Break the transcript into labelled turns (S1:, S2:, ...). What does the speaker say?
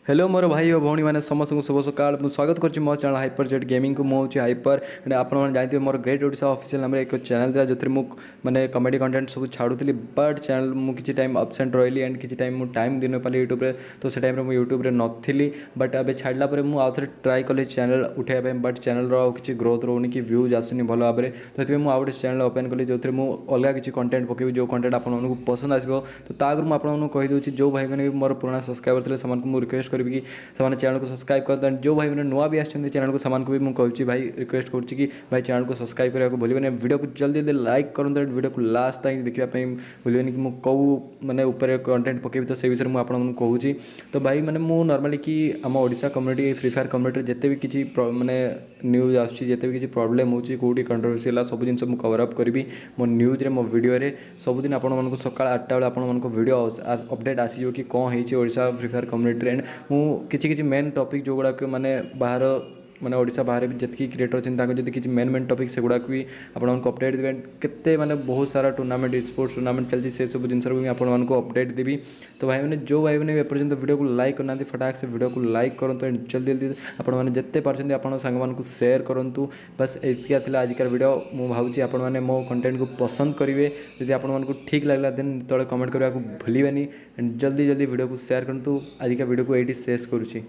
S1: Hello मोर भाई और भौणी मैंने समस्त को शुभ सकाल स्वागत करुँच मो चैनल हाइपर जेट गेमिंग को मुझे हाइपर एंड आपने जानते मोर ग्रेट ओडिशा ऑफिशियल नाम एक चैनल था जो मैंने कमेडी कंटेंट सब छाड़ूली बट चैनल मुझे टाइम अब्सेंट रही एंड किसी टाइम टाइम दिन पाली यूट्यूब तो से टाइम यूट्यूब नी बट अब छाड़ा पर मुझे ट्राए कली चैनल उठाई बट चैनल किसी ग्रोथ रोनी कि व्यूज आसुनी भल भाव में तो ये मुझे आउ गए चैनल ओपन कली जो अलग किसी कंटेंट पकेबी जो कंटेंट आपको पसंद आसो तो तागर मुझे आपको कहीदे जो भाई मैंने मोर पुराना सब्सक्राइबर थे से रिक्वेस्ट करी कि से चैनल को सब्सक्राइब कर दें जो भाई मैंने नुआ भी आसते चैनल को सामान को भी मुझे भाई रिक्वेस्ट करुँच कि भाई चैनल को सब्सक्राइब करने को भूलिए वीडियो को जल्दी जल्दी लाइक करूँ वीडियो को लास्ट तक देखापी भूलिए कि मुझे कौ मैंने ऊपर कंटेंट पकेबी तो से विषय में आपको कहूँ तो भाई मैंने मुझे नॉर्मली कि आम Odisha community free fire community जिते भी किसी मैंने न्यूज आसते भी किसी प्रॉब्लम हो कौटी कंट्रोवर्सी है सब जिन मुझे कवर अप करी मो न्यूज मो वीडियो सबुदिन आपको सकाल 8टा बेले आपको वीडियो अपडेट आसो कि कौन होइछा फ्री फायर कम्युनिटी एंड किसी मेन टॉपिक जो गुड़ाक माने बाहर माने ओडिशा बाहर भी जितकी क्रिएटर अच्छे किसी मेन मेन टॉपिक से गुड़ाक भी आपको अपडेट देवे केते माने बहुत सारा टूर्नामेंट स्पोर्ट्स टूर्नामेंट चलती से सब जिन भी आपको अपडेट देवी तो भाई मैंने जो भाई मैंने एपर्यंत वीडियो को लाइक करना फटाक से वीडियो को लाइक करूँ जल्दी जल्दी आपने जिते पार्टी आप सांग सेयार करूँ बस एतिया थिला आजिकार वीडियो मुझे भावी आपने मो कंटेंट को पसंद करेंगे जब आपको ठीक लगला देन तले कमेंट करने को भूलें जल्दी जल्दी वीडियो को सेयार करूँ आजिका वीडियो को ये शेष करुँची।